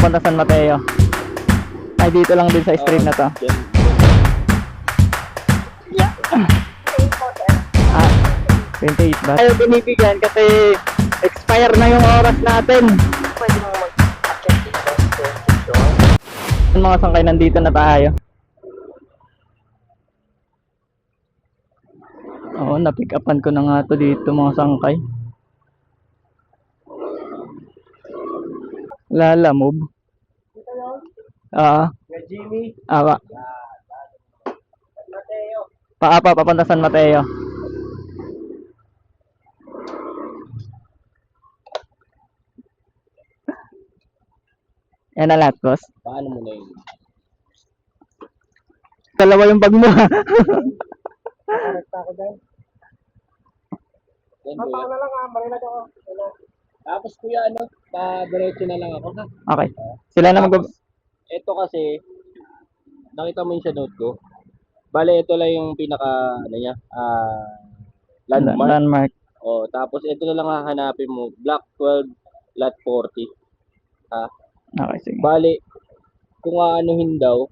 Punta San Mateo. Ay, dito lang din sa street na to. Ah, 28 ba? Ayaw binibigyan kasi expire na yung oras natin. Pwede mo mag-check dito sa description. Yung mga sangkay, nandito na tayo. Oo, na-pick upan ko na nga to dito mga sangkay. Lalamove. Jimmy. Awa. Mateo. Paapa, papunta San Mateo. Yan na lahat, boss. Paano mo na yun? Dalawa yung bag mo. Harap pa ako dyan. Mataw na lang marilag ako. Tapos kuya, pa-diretso na lang ako ha. Okay. Sila na mag- Ito kasi, nakita mo yung sa note ko. Bale, ito lang yung pinaka, landmark. landmark. O, tapos ito na lang hahanapin mo. Block 12, lot 40. Ha? Okay, sige. Bale, kung aanuhin daw,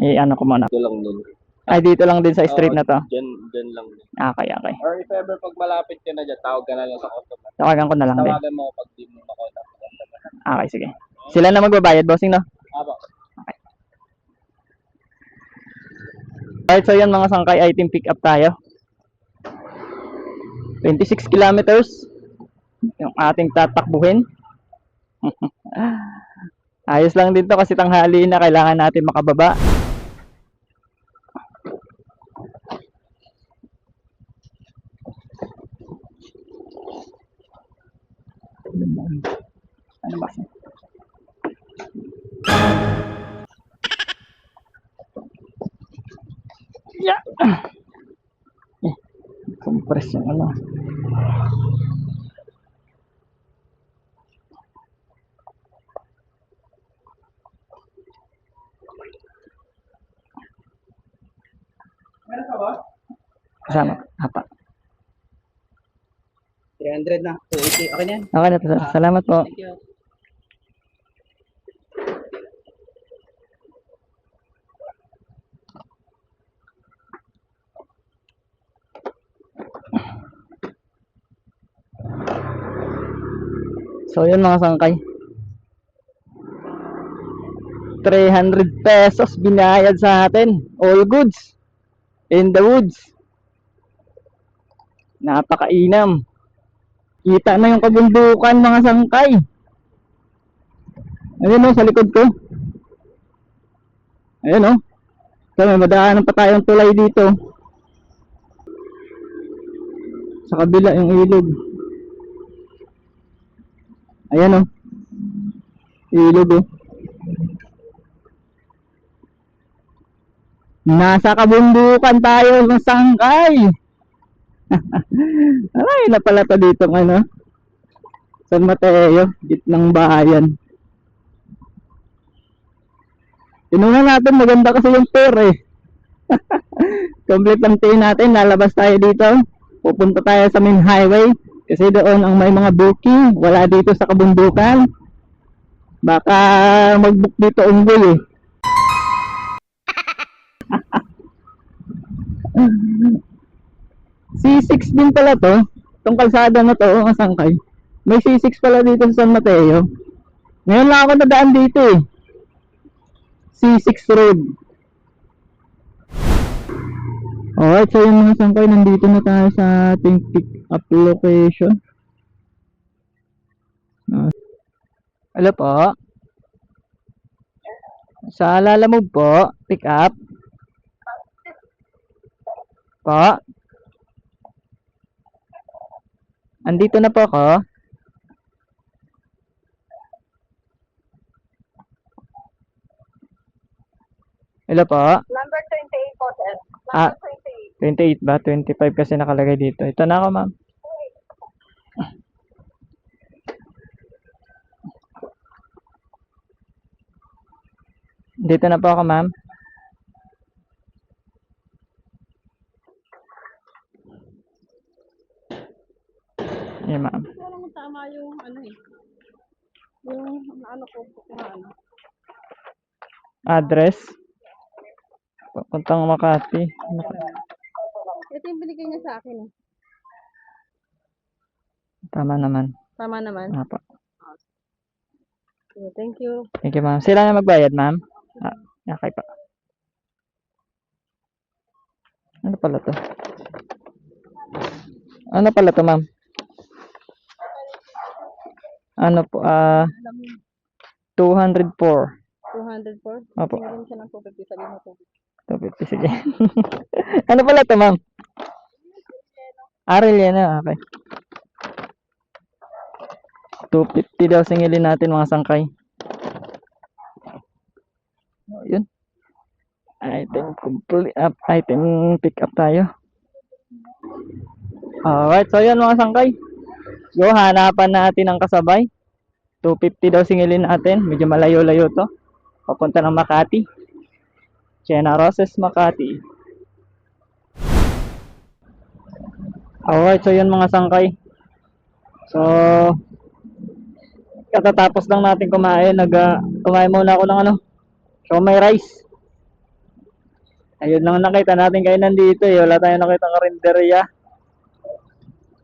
Ano ko muna. ito lang din. Ay, dito lang din sa street na to. Dyan lang din. Okay, okay. Or if ever pag malapit ka na dyan, tawag ka na lang sa customer. Tawagan ko na lang din. Tawagan mo pag di mo makontak sa customer. Okay, sige. Sila na magbabayad, bossing, no? Aba. Alright, so yun mga sangkay, item pick up tayo. 26 kilometers yung ating tatakbuhin. Ayos lang din to kasi tanghali na, kailangan natin makababa. Ano ba? Yeah. Compress yung ano. Meron ka ba? Kasama. Apa. 300 na. 280. Okay na yan. Okay na to, sir. Salamat po. Thank you. So yun mga sangkay, 300 pesos binayad sa atin. All goods in the woods. Napakainam. Kita na yung kabundukan mga sangkay. Ayun o, sa likod ko. Ayun o. So may madaanan pa tayong tulay dito. Sa kabila yung ilog. Ayan o. Ilog o. Nasa kabundukan tayo ng sangkay. Ay, na pala to dito ano. San Mateo, gitnang bayan. Tinungan natin, maganda kasi yung tour eh. Complete ang tingin natin, lalabas tayo dito. Pupunta tayo sa main highway. Kasi doon ang may mga booking. Wala dito sa kabundukan. Baka mag-book dito unggoy eh. C6 din pala to. Itong kalsada na to, ang sangkay. May C6 pala dito sa San Mateo. Ngayon lang ako nadaan dito eh. C6 Road. Alright, so yung mga sangkay, nandito na tayo sa ating pick up location. Hello po. Sa Lalamove po, pick up. Po. Andito na po ako. Hello po. Number 28 po, sir. Ah, Number 28. 28 ba? 25 kasi nakalagay dito. Ito na ako, ma'am. Dito na po ako, ma'am. Yan, ma'am. Tama yung ano eh. Yung ano ko, kung ano. Address. Papuntang Makati. Ito yung binigay niya sa akin. Tama naman. Tama naman. Apa. Okay, thank you. Thank you, ma'am. Sila na magbayad, ma'am? Okay pa. Ano pala to? Ano pala to, ma'am? Ano po? 204. 204? Opo. Tingnan siya ng 250. Sabi mo 250, sige. Ano pala to, ma'am? Arellano, okay. 250 daw singilin natin mga sangkay. Yun. Item complete up. Item pick up tayo. Alright, so yun mga sangkay. Go, hanapan natin ang kasabay. 250 daw singilin natin. Medyo malayo-layo to. Papunta ng Makati. Chena Roses, Makati. Alright, so yun mga sangkay. So, katatapos lang natin kumain. Kumain muna ako ng siomai rice. Ayun lang nakita natin kayo nandito eh. Wala tayong nakita karinderya.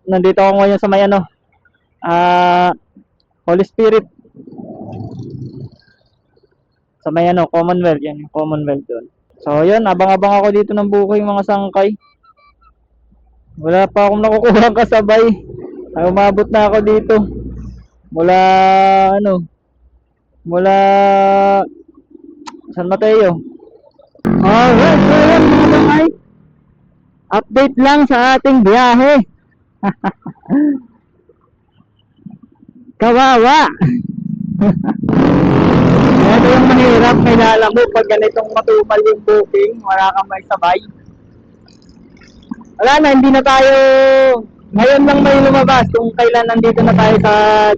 Nandito ako ngayon sa may Holy Spirit. Sa may Commonwealth. Yan, yung Commonwealth doon. So yun, abang-abang ako dito ng booking mga sangkay. Wala pa akong nakukuha kasabay. Ay, umabot na ako dito. Mula San Mateo. Alright, so yun mga sangkay. Update lang sa ating biyahe. Kawawa. Ito yung mahirap, kailangan mo pag ganitong matumal yung booking, wala kang may sabay. Wala na, hindi na tayo, ngayon lang may lumabas kung kailan nandito na tayo sa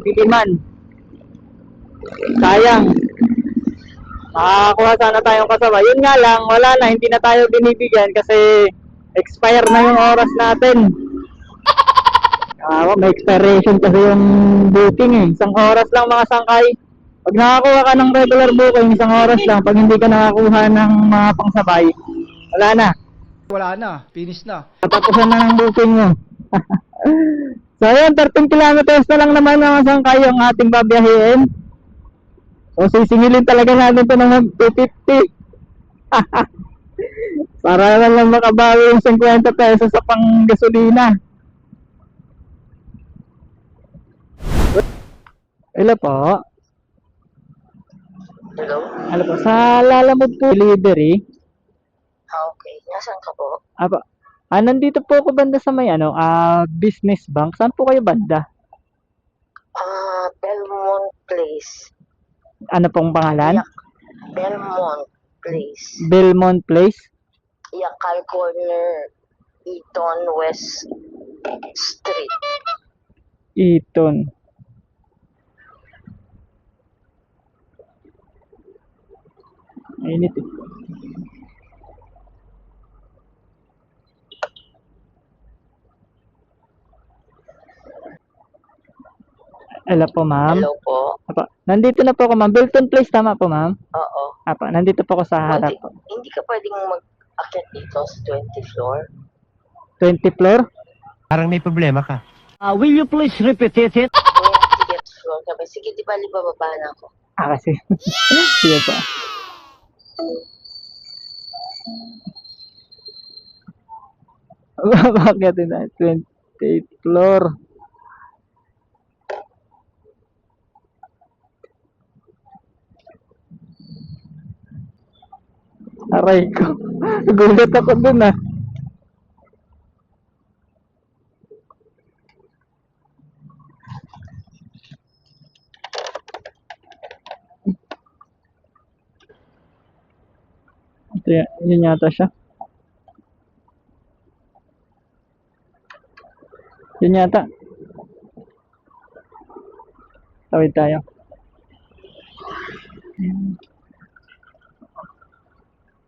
Diliman. Sayang. Makakuha sana tayong kasabay. Yun nga lang, wala na, hindi na tayo binibigyan kasi expire na yung oras natin. May expiration kasi yung booking eh. Isang oras lang mga sangkay. Pag nakakuha ka ng regular booking, isang oras lang. Pag hindi ka nakakuha ng mga pangsabay, wala na. Wala na, finish na. Tatapusan na ng booking mo. So yun, 13 kilometers na lang naman mga sangkay yung ating babiyahin. So sisingilin talaga natin ito ng 250. Para lang makabawi yung 50 pesos sa pang-gasolina. Hello po. Hello? Hello po. Sa Lalamove po delivery. Okay. Nasaan ka po? Apa. Nandito po ako banda sa may Business Bank. Saan po kayo banda? Belmont Place. Ano pong pangalan? Yeah. Belmont Place. Belmont Place. Yakal Corner, Eaton West Street. Eaton. Mainit eh. Hello po, ma'am. Hello po. Apa, nandito na po ako, ma'am. Belton Place, tama po, ma'am? Oo. Apa, nandito po ako sa harap po. Hindi ka pwedeng mag-akit dito sa 20th floor? 20 floor? Parang may problema ka. Will you please repeat it? 20th floor ka ba? Sige, di ba libababa na ako? Kasi. Sige po. Bakit na 28th floor? Aray ko. Gulat ako dun ah. Ito yun yata siya. Yun yata. Tawid tayo.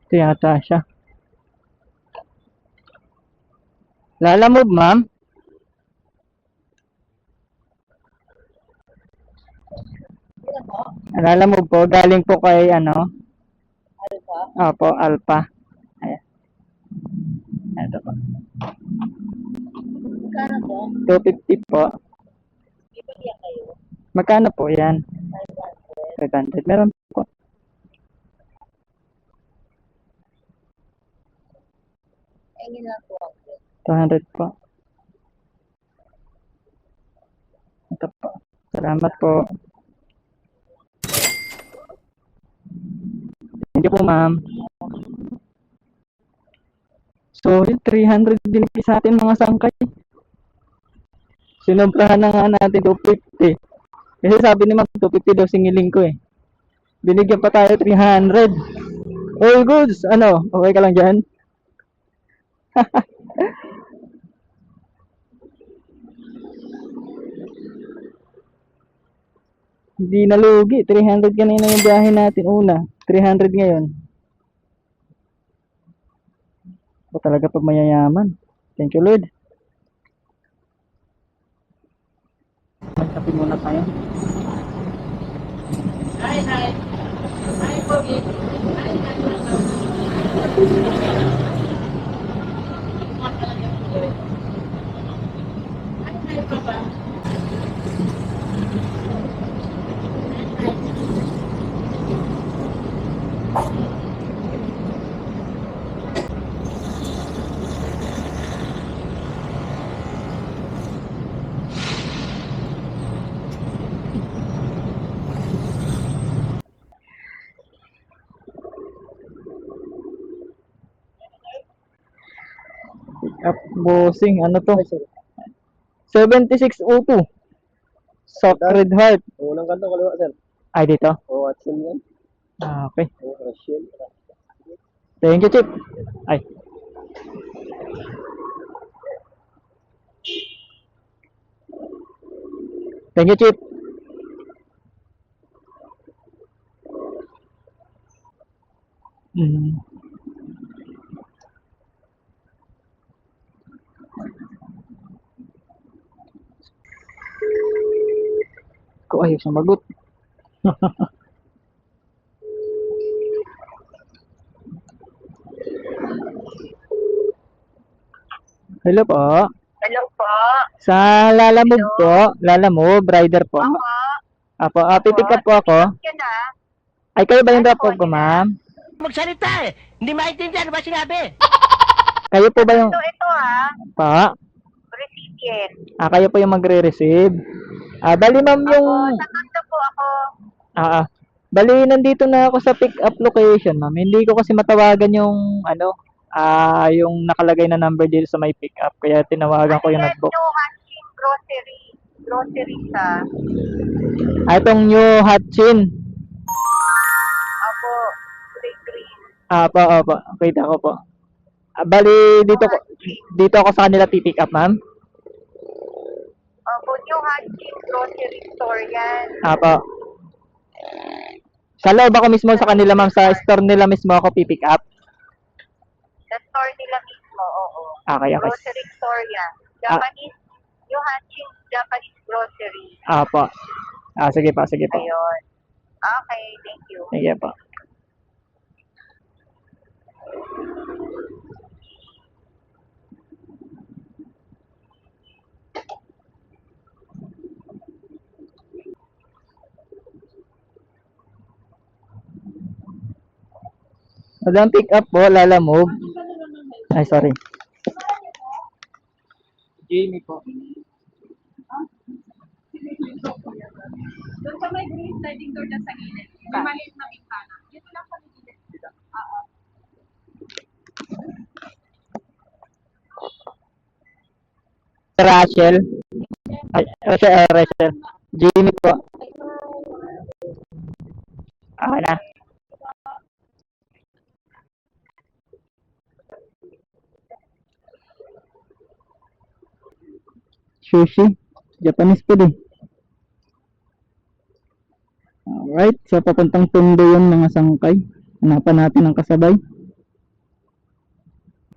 Ito yata siya. Lalamove, ma'am? Alala mo po, galing po kay ano? Alpha? Opo, Alpha. Ayan. Ito po. Kano po? 250 po. Bibigyan kayo? Magkano po yan? 500. 500. Meron po. Ayun lang po ako. 200 po. Ito po. Salamat po. Thank you po, ma'am. So, yung 300 binigay sa atin mga sangkay. Sinobrahan na nga natin 250. Kasi sabi ni ma'am, 250 daw singiling ko eh. Binigyan pa tayo 300. All goods. Ano? Okay ka lang dyan? Hindi nalugi. 300 kanina yung biyahe natin. Una. 300 ngayon. O talaga pag mayayaman. Thank you, Lord. Magkape muna tayo. Up bossing. Ano to? 7602. Sacred Heart. Unang kanto, kaliwa, sir. Ay, dito? O, at sin yan. Ah, okay. O, Rachel. Thank you, Chip. Ay. Thank you, Chip. Mm. Ko ayaw sumagot. Hello po. Hello po. Sa Lalamove po. Lalamove, rider po. Ako. Apo, pipick up po ako. Yan na. Ay, kayo ba yung drop off ko, ma'am? Magsalita eh. Hindi maintindihan ba sinabi? Kayo po ba yung... Ito ha. Pa? Recipient. Kayo po yung magre-receive. Bali, ma'am, yung... Sa kanto po ako. Bali, nandito na ako sa pick-up location, ma'am. Hindi ko kasi matawagan yung, ano, yung nakalagay na number dito sa may pick-up. Kaya tinawagan ko yung nag-book. New Hatching Grocery. Grocery sa. Itong New Hatchin. Apo. Green. Opo. Kita ko po. Bali, dito ako sa kanila pick up, ma'am. Apo. New Hatching Grocery Store yan. Apo. Sa loob ako mismo sa kanila, ma'am. Sa store nila mismo ako pick up. Sa store nila mismo, oo. Okay. Grocery store yan. Japanese. New Hatching Japanese Grocery. Apo. Sige po. Ayun. Okay, thank you. Sige po. Madam pick up po, Lalamove. Ay, sorry. Jamie po. Doon sa may green sliding door dyan sa gilid. May maliit na bintana. Dito lang sa gilid. Oo. Rachel. Ay, Rachel. Jamie po. Okay na. Sushi. Japanese food eh. Alright. So, papuntang Tondo yung mga sangkay. Hanapan natin ang kasabay.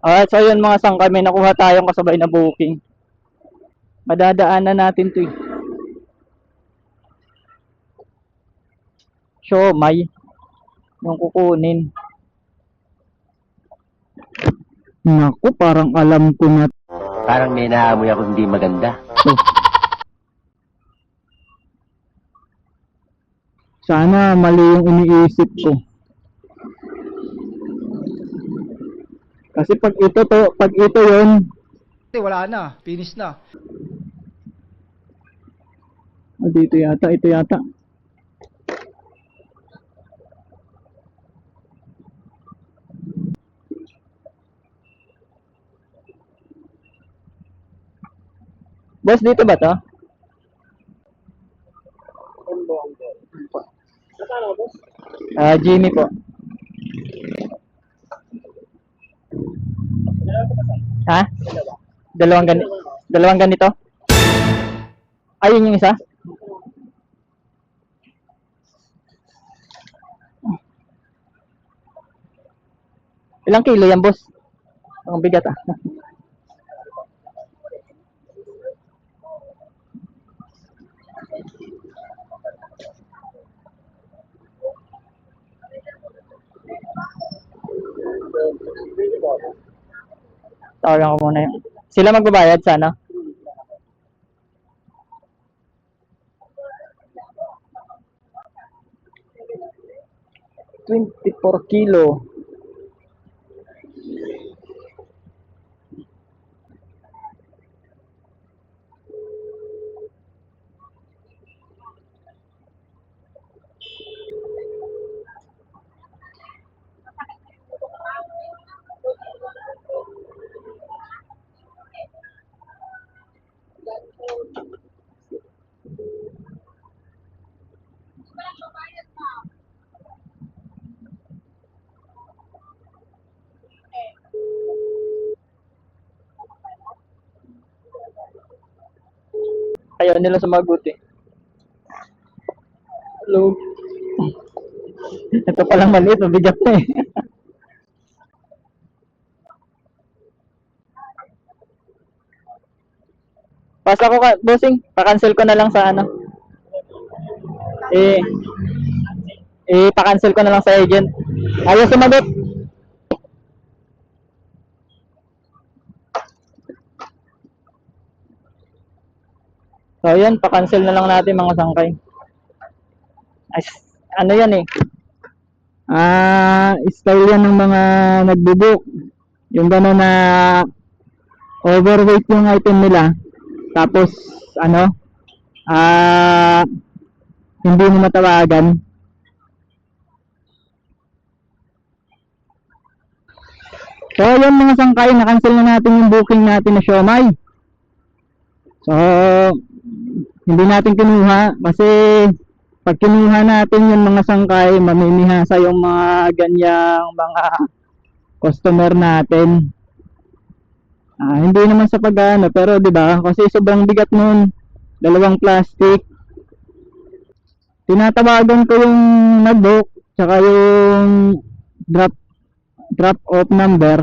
Alright. So, yun mga sangkay. May nakuha tayong kasabay na booking. Madadaanan natin to eh. siomai yung kukunin. Naku, parang alam ko na. Parang may naamoy ako hindi maganda. Sana mali yung iniisip ko. Kasi pag ito yun, Wala na, finish na. dito yata, ito yata. Boss, dito ba to? Jimmy po. Ha? Dalawang ganito? Ayun yung isa? Ilang kilo yan, boss? Ang bigat ah. Tawagan ko muna yun. Sila magbabayad sana? 24 kilo. Ayaw nila sumagot eh. Hello. Ito palang maliit, mabigat na eh. Pasa ko ka, bossing, pa-cancel ko na lang sa ano. Pa-cancel ko na lang sa agent. Ayaw sumagot. So yan, pa-cancel na lang natin mga sangkay. Ay, ano yan eh. Style yan ng mga nagbubook. Yung gano'n na overweight yung item nila. Tapos ano, hindi mo matawagan. So yun mga sangkay, na-cancel na natin yung booking natin na siomai. So hindi natin kinuha kasi pag kinuha natin yung mga sangkay, mamimihasa yung mga ganyang mga customer natin. Hindi naman sa pag-ano, pero 'di ba? Kasi sobrang bigat nun, dalawang plastic. Tinatawagan ko yung nag-book, tsaka yung drop off number.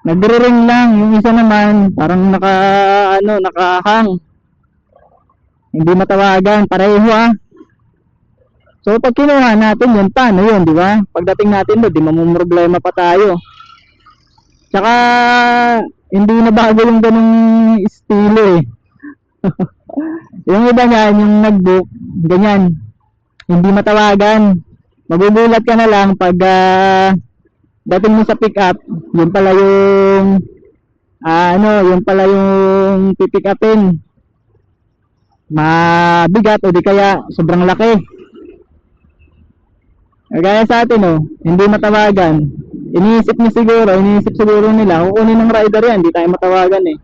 Nagre-ring lang, yung isa naman parang nakahang. Hindi matawagan, pareho ah. So pag kinuha natin yun, paano yun, di ba? Pagdating natin doon, di mamumroblema pa tayo. Tsaka hindi na bago yung ganung estilo eh. Yung iba niyan, yung nag-book, ganyan. Hindi matawagan. Magugulat ka na lang pag dating mo sa pick up, yun pala yung yun pala yung pipick upin. Mabigat o di kaya sobrang laki. Kagaya sa atin hindi matawagan. Iniisip siguro nila, kukunin ng rider yan, hindi tayo matawagan eh.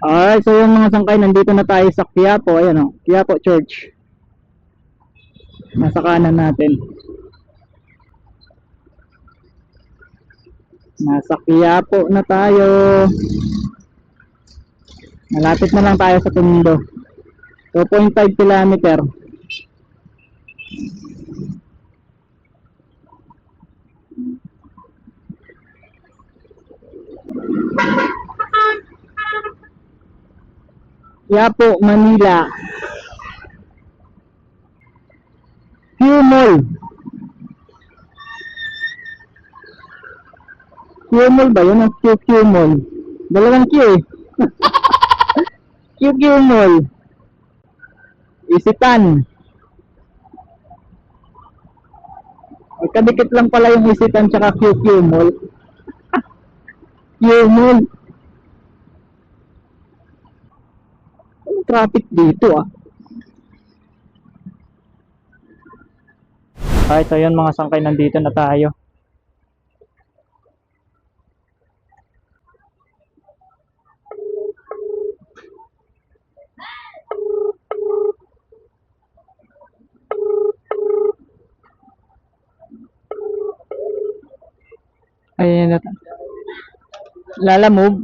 Alright, so yung mga sangkay, nandito na tayo sa Quiapo, ayan Quiapo Church. Nasa kanan natin. Nasa Quiapo na tayo. Malapit na lang tayo sa Tondo. 2.5 kilometer. Quiapo, Manila. Mall. Q Mall ba yun? Ang QQ Mall. Dalawang Q eh. QQ Mall. Isitan. Magkadikit lang pala yung Isitan tsaka QQ Mall. Q Mall. Ang traffic dito ah. Kahit so yun mga sangkay, nandito na tayo. Ayan na. Lalamove.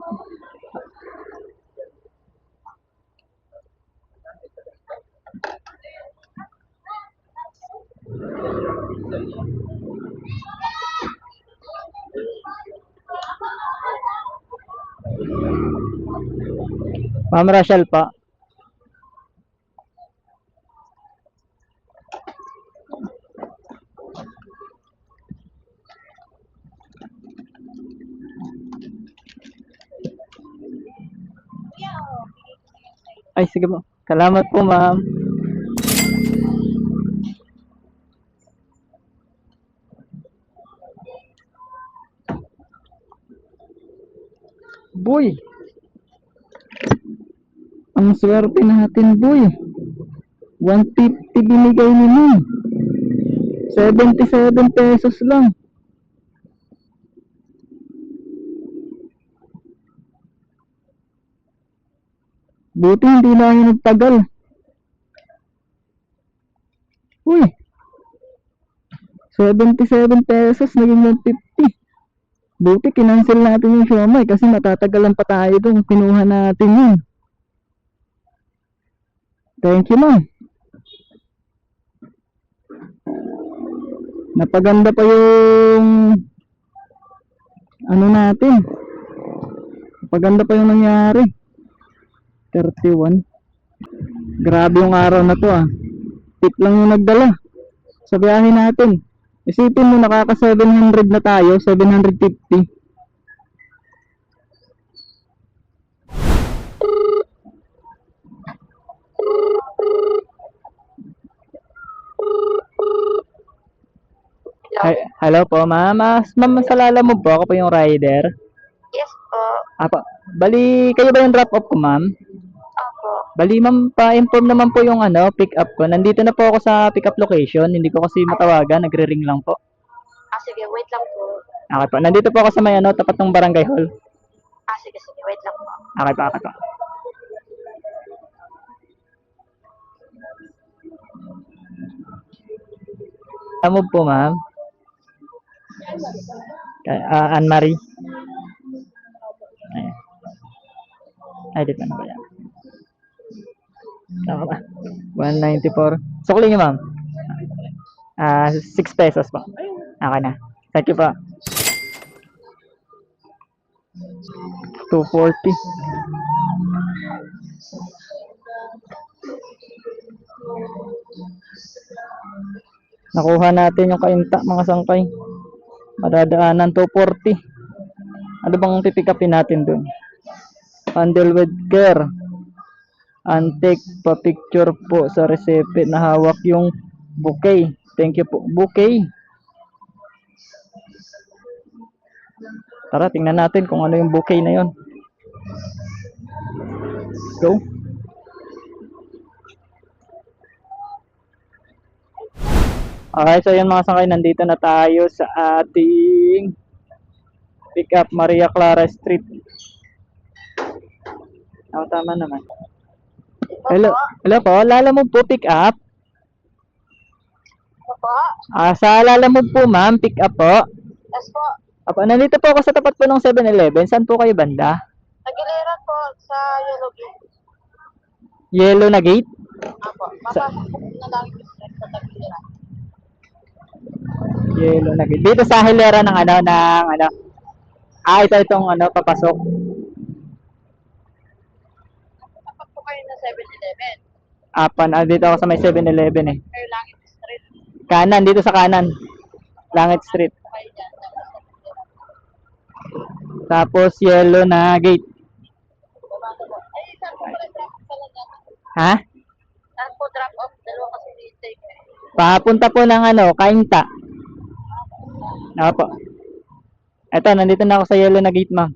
Ma'am Rachel pa. Ay, sige po. Salamat po, ma'am. Boy. Ang swerte natin, boy. 150 binigay ni ma'am. 77 pesos lang. Buti hindi na yung nagtagal. Uy. 77 pesos naging 150. Buti kinancel natin yung siomai kasi matatagalan pa tayo doon. Kinuha natin yun. Thank you, ma'am. Napaganda pa yung ano natin. Napaganda pa yung nangyari. 31. Grabe yung araw na to ah. Tip lang yung nagdala sa biyahe natin. Isipin mo, nakaka 700 na tayo, 750. Hello po, ma'am. Ma'am, sa Lalamove po, ako po yung rider. Yes po. Apa, bali, kayo ba yung drop off ko, ma'am? Opo. Bali, ma'am, pa-inform naman po yung pick up ko. Nandito na po ako sa pick up location. Hindi ko kasi matawagan, nagre-ring lang po. Sige, wait lang po. Okay po. Nandito po ako sa may tapat ng barangay hall. Sige, wait lang po. Okay po, okay po. Lalamove po, ma'am. Anne-Marie. Ayan. Ay, di pa na ba yan? Tama ba? 194. Sukli niyo, ma'am. 6 pesos po. Okay na. Thank you po. 240. Nakuha natin yung kainta, mga sangkay. Madadaanan 240. Ano bang pipikapin natin dun? Handle with care. Antique, pa-picture po sa recipe na hawak yung bouquet. Thank you po. Bouquet. Tara, tingnan natin kung ano yung bouquet na yon. Go. Okay, so yun mga sangkay, nandito na tayo sa ating pick up Maria Clara Street. Tama naman. Hello, hello po, Lalamove po pick up. Opo. Sa Lalamove po ma'am, pick up po. Yes po. Apo, nandito po ako sa tapat po ng 7-Eleven. Saan po kayo banda? Nagiliran po sa Yellow Gate. Yellow na gate? Opo. Papasok na lang yung sa Tagiliran. Yellow na gate. Dito sa hilera ng ito itong papasok. Tapat po kayo na 7-Eleven. Dito ako sa may 7-Eleven eh. Kayo lang yung street. Kanan, dito sa kanan. Langit Street. Tapos yellow na gate. Ha? Saan po drop off? Dalawa kasi dito eh. Papunta po ng Kainta. Opo. Eto, nandito na ako sa yellow na gate, ma'am.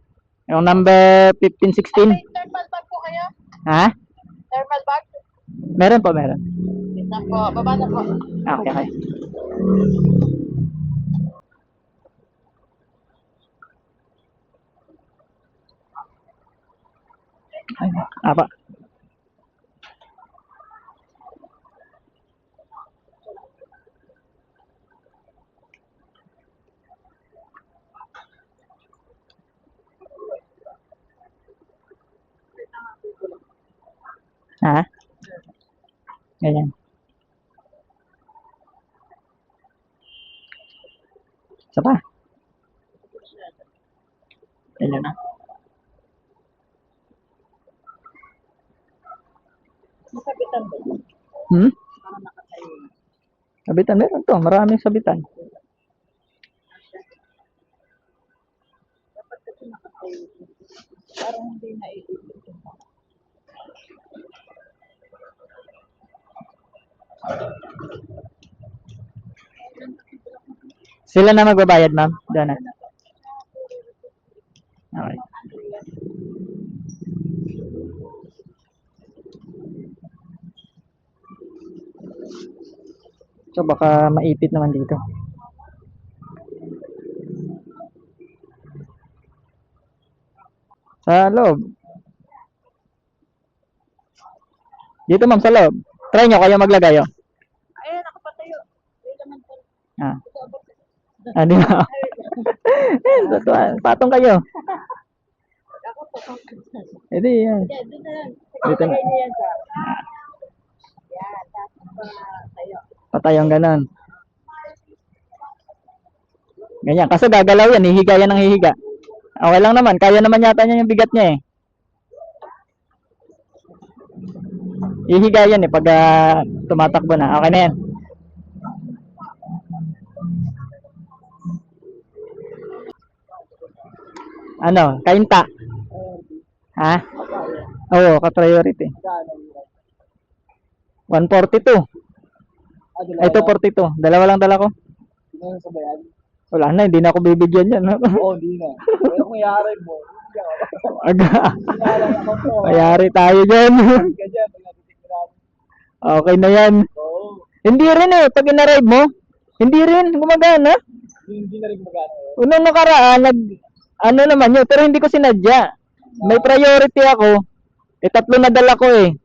Yung number 1516. May thermal bag po kayo? Ha? Thermal bag? Meron po, meron. Ito po. Baba na po. Okay, okay. Ay, apa. Ha? Ganyan. Isa pa. Ganyan na. Hmm? Sabitan meron to. Maraming sabitan. Sila na magbabayad, ma'am. Doon na. Okay. So baka maipit naman dito. Sa loob. Dito, ma'am, sa loob. Try nyo kayo maglagay, oh. Ayun, nakapatayo. Wait naman po. Ah. Di ba? Patong kayo. Hindi, yan. Doon na lang. Dito na. Yan, sir. Yan. Tapos tayo. Patayong ganon. Ganyan. Kasi gagalaw yan. Hihiga yan ng hihiga. Okay lang naman. Kaya naman yata niya yung bigat niya eh. Hihiga yan eh pag tumatakbo na. Okay na yan. Kainta. Ha? Oo, ka-priority. 142. Ay, 242. Dalawa lang dala ko. Sino sa bayan? Wala na, hindi na ako bibigyan yan. Oo, hindi na. Pero kung yari mo, Aga. sinala ako po. Mayari tayo dyan. Ka dyan, pag natitik mo namin. Okay na yan. Oo. Hindi rin eh, pag ina-ride mo, hindi rin, gumagana. Hindi na rin magana. Unang nakaraan, naman yun, pero hindi ko sinadya. May priority ako. Tatlo na dala ko eh.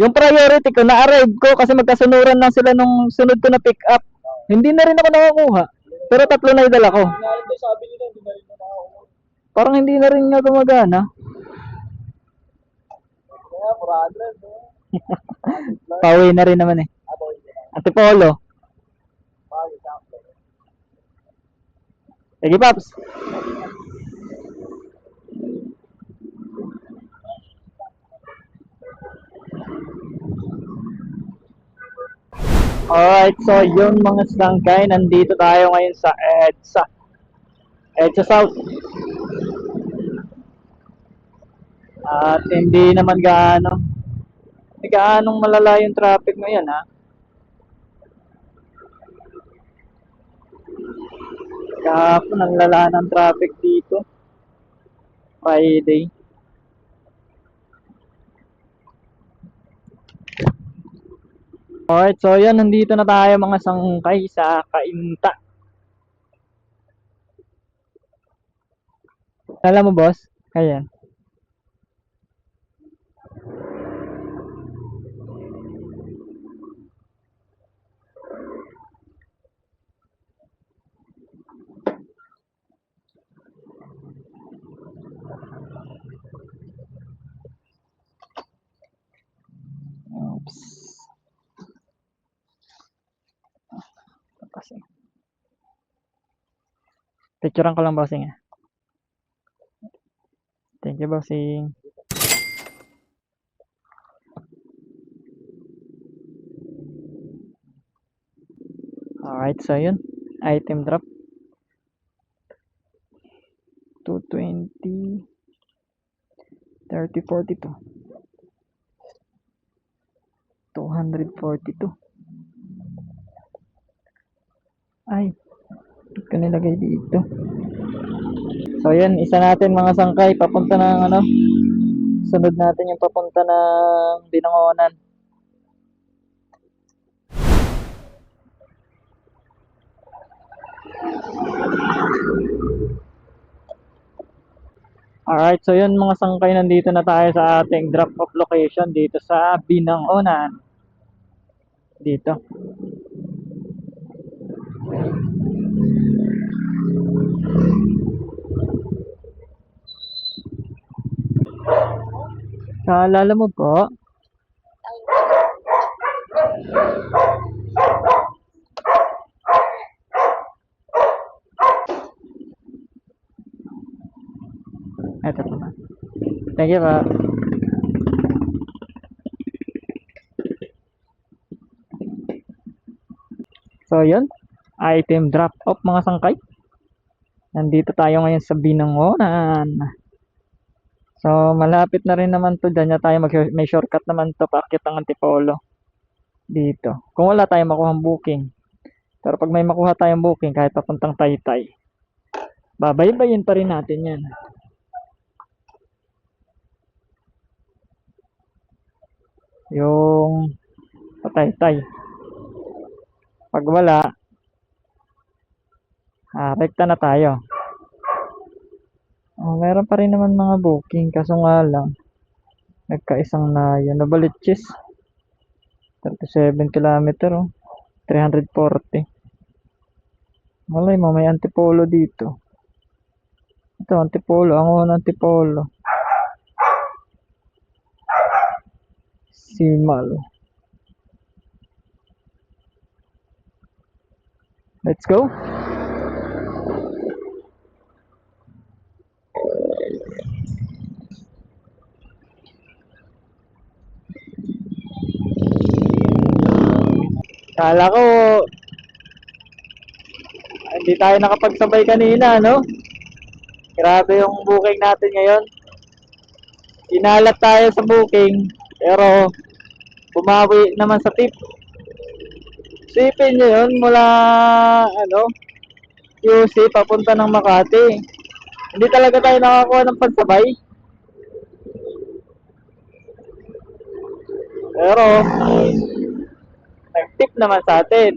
Yung priority ko, na-arrive ko kasi magkasunuran lang sila nung sunod ko na pick up. Hindi na rin ako nakakuha. Pero tatlo na yung dala ko. Ngayon daw sabi nila, hindi na rin na ako. Parang hindi na rin nga gumagana. Kaya, 400. Pauwi na rin naman eh. Ako, hindi na. Antipolo. Bakit, sakto. Sige, Paps. Alright, so yun mga sangkay, nandito tayo ngayon sa EDSA South. At hindi naman gaanong malala yung traffic ngayon ha. Kahapon ang lala ng traffic dito. Friday. Alright, so yan, nandito na tayo mga sangkay sa Kainta. Alam mo, boss? Ayan. Oops. Kasi. Picturean ko lang, bossing. Thank you, bossing. Alright, so yun. Item drop. 220. 3042. 242. Ay, ba't ko nilagay dito? So yun, isa natin mga sangkay papunta ng ano. Sunod natin yung papunta ng Binangonan. Alright, so yun mga sangkay, nandito na tayo sa ating drop off location dito sa Binangonan. Dito. Naalala mo po? Ito po. Thank you po. So yun, item drop off mga sangkay. Nandito tayo ngayon sa Binangonan. So malapit na rin naman to, dyan na tayo may shortcut naman to paakyat ng Antipolo. Dito. Kung wala tayong makuhang booking. Pero pag may makuha tayong booking kahit papuntang Taytay, babaybayin pa rin natin yan. Yung Taytay. Pag wala, rekta na tayo. Meron pa rin naman mga booking, kaso nga lang nagkaisang na yun, Novaliches 37 kilometer, 340. Malay mo, may Antipolo dito. Ito, Antipolo, ang unang Antipolo. Simal. Let's go. Kala ko hindi tayo nakapagsabay kanina, no? Grabe yung booking natin ngayon. Inalat tayo sa booking, pero bumawi naman sa tip. Sipin nyo yun, mula QC papunta ng Makati. Hindi talaga tayo nakakuha ng pagsabay. Pero nag-tip naman sa atin.